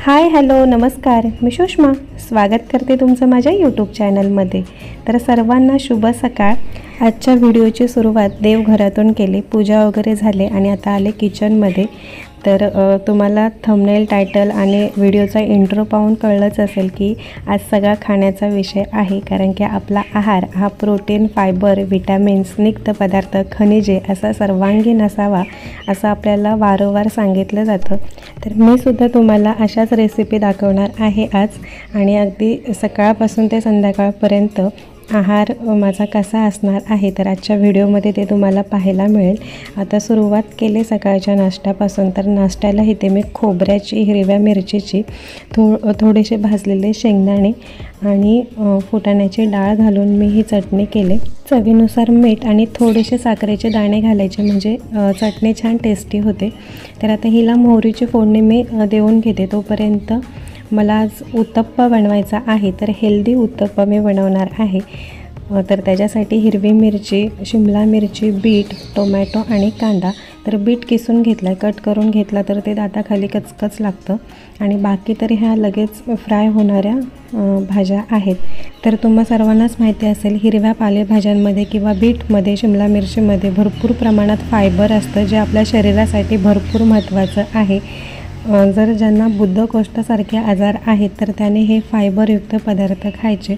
Hi hello नमस्कार, मी सुषमा स्वागत करते तुमचं माझ्या यूट्यूब चॅनलमध्ये। तर सर्वांना शुभ सकाळ। आजच्या व्हिडिओची सुरुवात देवघरातून केली, पूजा वगैरे झाले आणि आता आले किचनमध्ये। तर तुम्हाला थंबनेल टायटल आणि व्हिडिओचा इंट्रो पाहून कळलंच असेल की आज सगळा खाण्याचा विषय आहे, कारण की आपला आहार हा प्रोटीन, फायबर, विटॅमिन्स, स्निग्ध पदार्थ, खनिजे असा सर्वांगीण असावा असं आपल्याला वारंवार सांगितलं जातं। तर मी सुद्धा तुम्हाला अशाच रेसिपी दाखवणार आहे आज, आणि अगदी सकाळपासून ते संध्याकाळपर्यंत आहार माझा कसा असणार आहे तर आजच्या व्हिडिओमध्ये ते तुम्हाला पाहायला मिळेल। आता सुरुवात केली सकाळच्या नाश्त्यापासून। तर नाश्त्याला इथे मी खोबऱ्याची, हिरव्या मिरचीची, थोडेसे भाजलेले शेंगदाणे आणि फुटाण्याची डाळ घालून मी ही चटणी केली। चवीनुसार मीठ आणि थोडेसे साखरेचे दाणे घालायचे, म्हणजे चटणी छान टेस्टी होते। तर आता हिला मोहरीची फोडणी मी देऊन घेते। तोपर्यंत मला आज उत्तप्पा बनवायचा आहे, तर हेल्दी उत्तप्पा मी बनवणार आहे। तर त्याच्यासाठी हिरवी मिरची, शिमला मिरची, बीट, टोमॅटो आणि कांदा। तर बीट किसून घेतला आहे, कट करून घेतला तर ते दाताखाली कचकच लागतं, आणि बाकी तर ह्या लगेच फ्राय होणाऱ्या भाज्या आहेत। तर तुम्हा सर्वांनाच माहिती असेल, हिरव्या पालेभाज्यांमध्ये किंवा बीटमध्ये, शिमला मिरचीमध्ये भरपूर प्रमाणात फायबर असतं, जे आपल्या शरीरासाठी भरपूर महत्त्वाचं आहे। जर ज्यांना बद्धकोष्ठासारखे आजार आहेत तर त्याने हे फायबरयुक्त पदार्थ खायचे।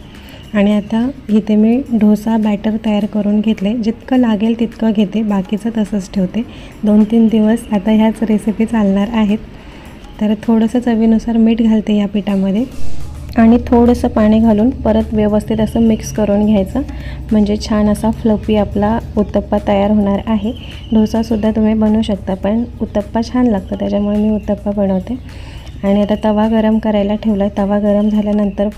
आणि आता इथे मी डोसा बॅटर तयार करून घेतले, जितकं लागेल तितकं घेते, बाकीचं तसंच ठेवते। 2-3 दिवस आता ह्याच रेसिपी चालणार आहेत। तर थोडंसं चवीनुसार मीठ घालते या पिठामध्ये, आणि थोडंसं पाणी घालून परत व्यवस्थित असं मिक्स करून घ्यायचं, म्हणजे छान असा फ्लफी आपला उत्तप्पा तयार होणार आहे। डोसासुद्धा तुम्ही बनवू शकता, पण उत्तप्पा छान लागतं, त्याच्यामुळे मी उत्तप्पा बनवते। आणि आता तवा गरम करायला ठेवला आहे। तवा गरम झाल्यानंतर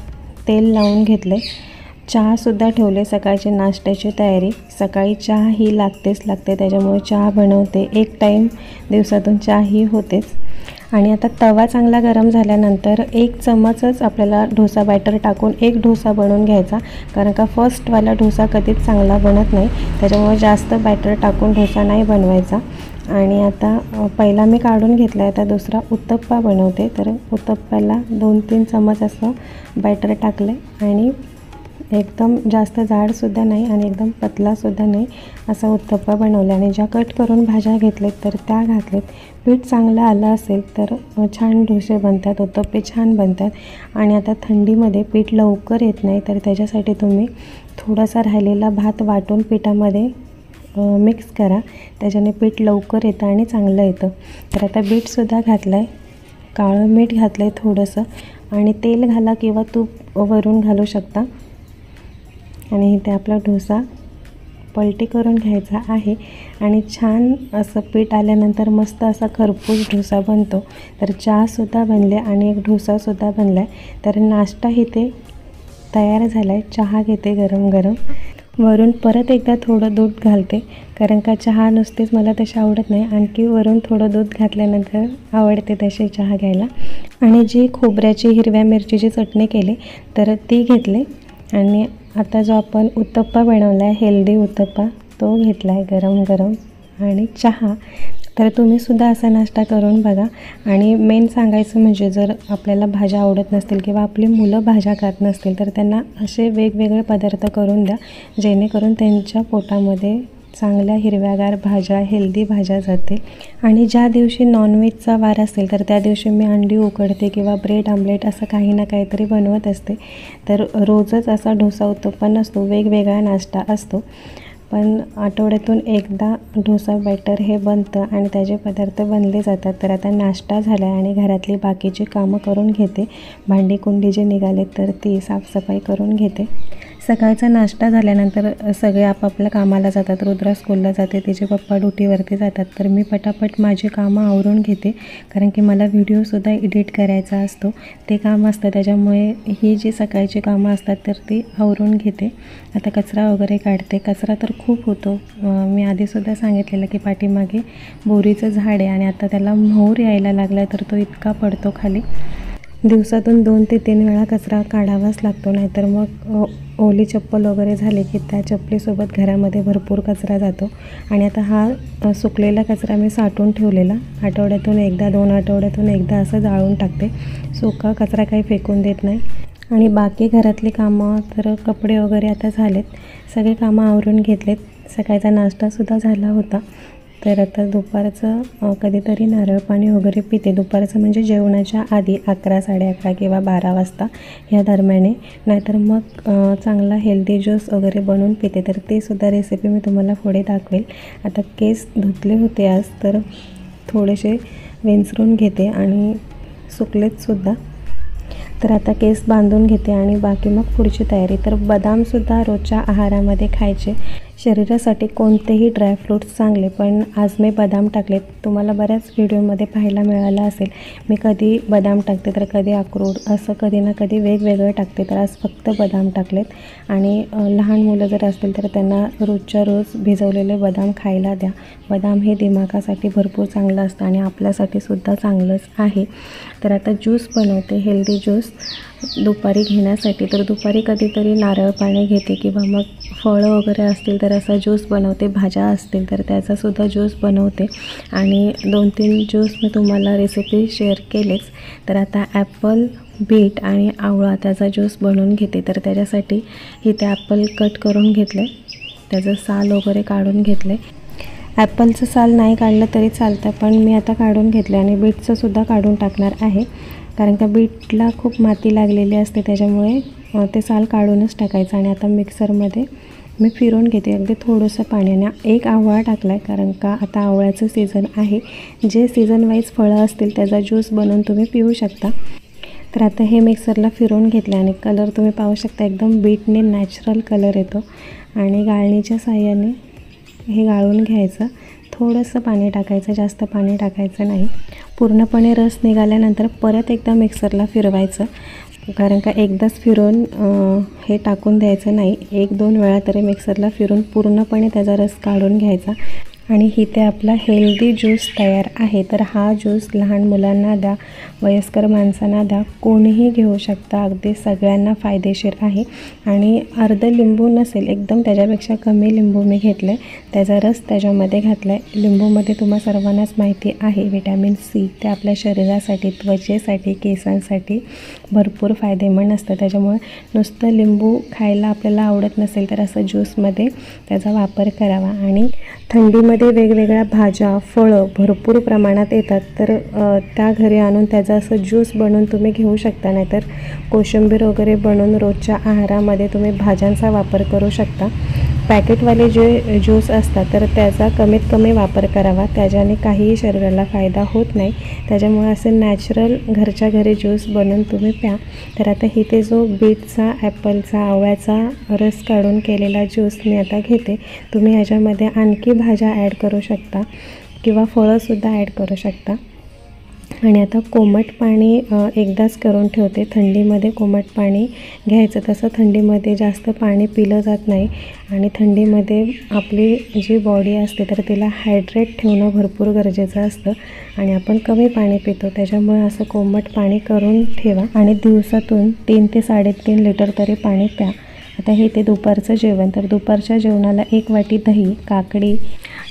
तेल लावून घेतले, चहासुद्धा ठेवले, सकाळची नाश्त्याची तयारी। सकाळी चहा ही लागते, त्याच्यामुळे चहा बनवते। एक टाईम दिवसातून चहा ही होतेच। आणि आता तवा चांगला गरम झाल्यानंतर 1 चमचच आपल्याला डोसा बॅटर टाकून एक डोसा बनवून घ्यायचा, कारण का फर्स्टवाला डोसा कधीच चांगला बनत नाही, त्याच्यामुळे जास्त बॅटर टाकून डोसा नाही बनवायचा। आणि आता पहिला मी काढून घेतला आहे, आता दुसरा उत्तप्पा बनवते। तर उत्तप्प्याला 2-3 चमच असं बॅटर टाकलं आहे, आणि एकदम जास्त जाडसुद्धा नाही आणि एकदम पतलासुद्धा नाही, असा उत्तप्पा बनवला। आणि ज्या कट करून भाज्या घेतलेत तर त्या घातलेत। पीठ चांगलं आलं असेल तर छान डोसे बनतात, उत्तप्पे छान बनतात। आणि आता थंडीमध्ये पीठ लवकर येत नाही, तर त्याच्यासाठी तुम्ही थोडासा राहिलेला भात वाटून पिठामध्ये मिक्स करा, त्याच्याने पीठ लवकर येतं आणि चांगलं येतं। तर आता बीटसुद्धा घातलं आहे, काळं मीठ घातलं आहे थोडंसं, आणि तेल घाला किंवा तूप वरून घालू शकता। आणि इथे आपला डोसा पलटी करून घ्यायचा आहे, आणि छान असं पीठ आल्यानंतर मस्त असा खरपूस डोसा बनतो। तर चहासुद्धा बनले आणि एक डोसासुद्धा बनला आहे। तर नाश्ता इथे तयार झाला आहे। चहा घेते गरम गरम, वरून परत एकदा थोडं दूध घालते, कारण का चहा नुसतेच मला तशी आवडत नाही, आणखी वरून थोडं दूध घातल्यानंतर आवडते तशी चहा घ्यायला। आणि जी खोबऱ्याची, हिरव्या मिरचीची चटणी केली तर ती घेतली, आणि आता जो आपण उत्तप्पा बनवला आहे, हेल्दी उत्तप्पा, तो घेतला आहे गरम गरम, आणि चहा। तर तुम्हीसुद्धा असा नाश्ता करून बघा। आणि मेन सांगायचं म्हणजे, जर आपल्याला भाज्या आवडत नसतील किंवा आपली मुलं भाज्या खात नसतील तर त्यांना असे वेगवेगळे पदार्थ करून द्या, जेणेकरून त्यांच्या पोटामध्ये चांगल्या हिरव्यागार भाज्या, हेल्दी भाज्या जातील। आणि ज्या दिवशी नॉनव्हेजचा वार असेल तर त्या दिवशी मी अंडी उकडते किंवा ब्रेड आमलेट असं काही ना काहीतरी बनवत असते। तर रोजच असा डोसा उत्तप्पा नसतो, वेगवेगळा नाश्ता असतो, पण आठवड्यातून एकदा डोसा बॅटर हे बनतं आणि त्याचे पदार्थ बनले जातात। तर आता नाश्ता झाला आहे आणि घरातली बाकीची कामं करून घेते। भांडी कुंडी जे निघाले तर ती साफसफाई करून घेते। सकाळचा नाश्ता झाल्यानंतर सगळे आपापल्या कामाला जातात। रुद्रा स्कूलला जाते, तिचे पप्पा ड्युटीवरती जातात, तर मी पटापट माझी कामं आवरून घेते, कारण की मला व्हिडिओसुद्धा एडिट करायचा असतो, ते काम असतं, त्याच्यामुळे ही जी सकाळची कामं असतात तर ती आवरून घेते। आता कचरा वगैरे काढते। कचरा तर खूप होतो, मी आधीसुद्धा सांगितलेलं की पाठीमागे बोरीचं झाड आहे, आणि आता त्याला मोहर यायला लागला तर तो इतका पडतो खाली। दिवसातून 2 ते 3 वेळा कचरा काढावाच लागतो, नाहीतर मग ओली चप्पल वगैरे झाली की त्या चप्पलीसोबत घरामध्ये भरपूर कचरा जातो. आणि आता हा सुकलेला कचरा मी साठवून ठेवलेला, आठवड्यातून एकदा 2 आठवड्यातून एकदा असं जाळून टाकते. सुका कचरा काही फेकून देत नाही. आणि बाकी घरातली कामं तर कपडे वगैरे आता झालेत, सगळे कामं आवरून घेतलेत. सकाळचा नाश्तासुद्धा झाला होता. तर आता दुपारचं कधीतरी नारळ पाणी वगैरे पिते. दुपारचं म्हणजे जेवणाच्या आधी 11, 11:30 किंवा 12 वाजता ह्या दरम्याने. नाहीतर मग चांगला हेल्दी ज्यूस वगैरे बनवून पिते. तर ते सुद्धा रेसिपी मी तुम्हाला पुढे दाखवेल. आता केस धुतले होते आज, तर थोडेसे विंचरून घेते आणि सुकलेतसुद्धा. तर आता केस बांधून घेते आणि बाकी मग पुढची तयारी. तर बदामसुद्धा रोजच्या आहारामध्ये खायचे. शरीरासाठी कोणतेही ड्रायफ्रूट्स चांगले, पण आज मी बदाम टाकलेत. तुम्हाला बऱ्याच व्हिडिओमध्ये पाहायला मिळालं असेल, मी कधी बदाम टाकते तर कधी अक्रोड, असं कधी ना कधी वेगवेगळं टाकते. तर आज फक्त बदाम टाकलेत. आणि लहान मुलं जर असतील तर त्यांना रोजच्या रोज भिजवलेले बदाम खायला द्या. बदाम हे दिमागासाठी भरपूर चांगलं असतं आणि आपल्यासाठीसुद्धा चांगलंच आहे. तर आता ज्यूस बनवते, हेल्दी ज्यूस दुपारी घेण्यासाठी. तर दुपारी कधीतरी नारळ पाणी घेते किंवा मग फळं वगैरे असतील तर असा ज्यूस बनवते. भाज्या असतील तर त्याचासुद्धा ज्यूस बनवते. आणि 2-3 ज्यूस मी तुम्हाला रेसिपी शेअर केलेच. तर आता ॲपल, बीट आणि आवळा त्याचा ज्यूस बनवून घेते. तर त्याच्यासाठी इथे ॲपल कट करून घेतले, त्याचं साल वगैरे काढून घेतले. ॲपलचं साल नाही काढलं तरी चालतं, पण मी आता काढून घेतले. आणि बीटचंसुद्धा काढून टाकणार आहे, कारण का बीटला खूप माती लागलेली असते, त्याच्यामुळे ते साल काढूनच टाकायचं. आणि आता मिक्सरमध्ये मी फिरवून घेते अगदी थोडंसं पाण्याने. 1 आवळा टाकला आहे, कारण का आता आवळ्याचं सीझन आहे. जे सीझन वाईज फळं असतील त्याचा ज्यूस बनवून तुम्ही पिऊ शकता. तर आता हे मिक्सरला फिरवून घेतले आणि कलर तुम्ही पाहू शकता, एकदम बीटने नॅचरल कलर येतो. आणि गाळणीच्या साहाय्याने हे गाळून घ्यायचं. थोडंसं पाणी टाकायचं, जास्त पाणी टाकायचं नाही. पूर्णपणे रस निघाल्यानंतर परत एकदा मिक्सरला फिरवायचं, कारण का एकदाच फिरवून हे टाकून द्यायचं नाही. 1-2 वेळा तरी मिक्सरला फिरून पूर्णपणे त्याचा रस काढून घ्यायचा. आणि इथे आपला हेल्दी ज्यूस तयार आहे. तर हा ज्यूस लहान मुलांना द्या, वयस्कर माणसांना द्या, कोणीही घेऊ शकता. अगदी सगळ्यांना फायदेशीर आहे. आणि अर्ध लिंबू नसेल, एकदम त्याच्यापेक्षा कमी लिंबू मी घेतलं आहे, त्याचा रस त्याच्यामध्ये घातला आहे. लिंबूमध्ये तुम्हा सर्वांनाच माहिती आहे व्हिटॅमिन सी, ते आपल्या शरीरासाठी, त्वचेसाठी, केसांसाठी भरपूर फायदेमंद असतं. त्याच्यामुळे नुसतं लिंबू खायला आपल्याला आवडत नसेल तर असं ज्यूसमध्ये त्याचा वापर करावा. आणि थंडीमध्ये वेगवेगळ्या भाज्या, फळं भरपूर प्रमाणात येतात, तर त्या घरी आणून त्याचा असं ज्यूस बनवून तुम्ही घेऊ शकता. नाहीतर कोशिंबीर वगैरे बनवून रोजच्या आहारामध्ये तुम्ही भाज्यांचा वापर करू शकता. पॅकेटवाले जे ज्यूस असतात तर त्याचा कमीत कमी वापर करावा, त्याच्याने काहीही शरीराला फायदा होत नाही. त्याच्यामुळे असे नॅचरल घरच्या घरी ज्यूस बनवून तुम्ही प्या. तर आता इथे जो बीटचा, ॲपलचा, आवळ्याचा रस काढून केलेला ज्यूस मी आता घेते. तुम्ही ह्याच्यामध्ये आणखी भाज्या ॲड करू शकता किंवा फळंसुद्धा ॲड करू शकता. आणि आता कोमट पाणी एकदाच करून ठेवते. थंडीमध्ये कोमट पाणी घ्यायचं, तसं थंडीमध्ये जास्त पाणी पिलं जात नाही. आणि थंडीमध्ये आपली जी बॉडी असते तर तिला हायड्रेट ठेवणं भरपूर गरजेचं असतं आणि आपण कमी पाणी पितो. त्याच्यामुळे असं कोमट पाणी करून ठेवा आणि दिवसातून 3 ते 3.5 लिटर तरी पाणी प्या. आता हे ते दुपारचं जेवण. तर दुपारच्या जेवणाला 1 वाटी दही, काकडी,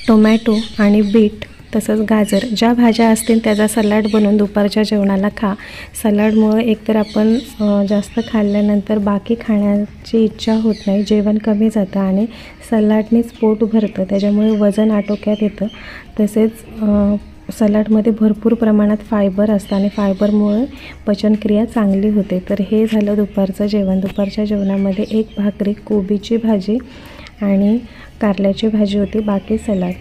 टोमॅटो आणि बीट, तसंच गाजर, ज्या भाज्या असतील त्याचा सलाड बनवून दुपारच्या जेवणाला खा. सलाडमुळे एकतर आपण जास्त खाल्ल्यानंतर बाकी खाण्याची इच्छा होत नाही, जेवण कमी जातं आणि सलाडनेच पोट भरतं, त्याच्यामुळे वजन आटोक्यात येतं. तसेच सलाडमध्ये भरपूर प्रमाणात फायबर असतं आणि फायबरमुळे पचनक्रिया चांगली होते. तर हे झालं दुपारचं जेवण. दुपारच्या जेवणामध्ये 1 भाकरी, कोबीची भाजी आणि कारल्याची भाजी होती, बाकी सलाड.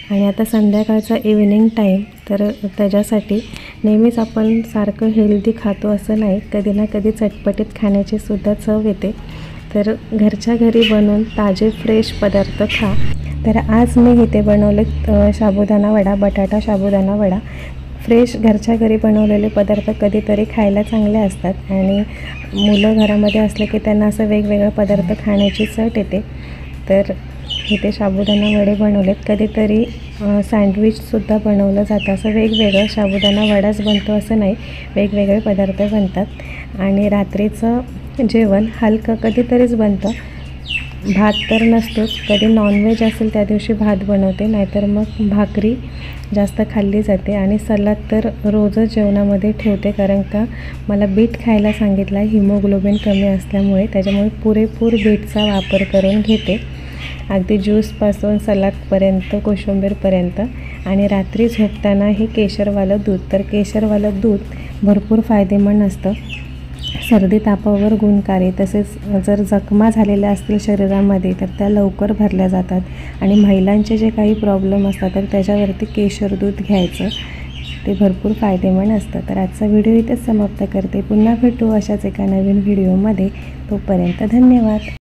आणि आता संध्याकाळचा इव्हिनिंग टाईम, तर त्याच्यासाठी नेहमीच आपण सारखं हेल्दी खातो असं नाही, कधी ना कधी चटपटीत खाण्याची सुद्धा चव येते. तर घरच्या घरी बनवून ताजे फ्रेश पदार्थ खा. तर आज मी इथे बनवले साबुदाणा वडा, बटाटा साबुदाणा वडा. फ्रेश घरच्या घरी बनवलेले पदार्थ कधीतरी खायला चांगले असतात आणि मुलं घरामध्ये असले की त्यांना असं वेगवेगळे पदार्थ खाण्याची चट येते. तर इथे साबुदाणा वडे बनवलेत. कधीतरी सँडविचसुद्धा बनवलं जातं. असं वेगवेगळं साबुदाणा वडाच बनतो असं नाही, वेगवेगळे पदार्थ बनतात. आणि रात्रीचं जेवण हलकं कधीतरीच बनतं. भात तर नसतोच. कधी नॉनव्हेज असेल त्या दिवशी भात बनवते, नाहीतर मग भाकरी जास्त खाल्ली जाते. आणि सलाद तर रोजच जेवणामध्ये ठेवते, कारण का मला बीट खायला सांगितलं आहे. हिमोग्लोबिन कमी असल्यामुळे त्याच्यामुळे पुरेपूर बीटचा वापर करून घेते, अगदी ज्यूसपासून सलादपर्यंत, कोशिंबीरपर्यंत. आणि रात्री झोपताना हे केशरवालं दूध, तर केशरवालं दूध भरपूर फायदेमंद असतं. सर्दी तापावर गुणकारी, तसेच जर जखमा झालेल्या असतील शरीरामध्ये तर त्या लवकर भरल्या जातात. आणि महिलांचे जे काही प्रॉब्लेम असतात तर त्याच्यावरती केशर दूध घ्यायचं, ते भरपूर फायदेमंद असतं. तर आजचा व्हिडिओ इथेच समाप्त करते. पुन्हा भेटू अशाच एका नवीन व्हिडिओमध्ये. तोपर्यंत धन्यवाद.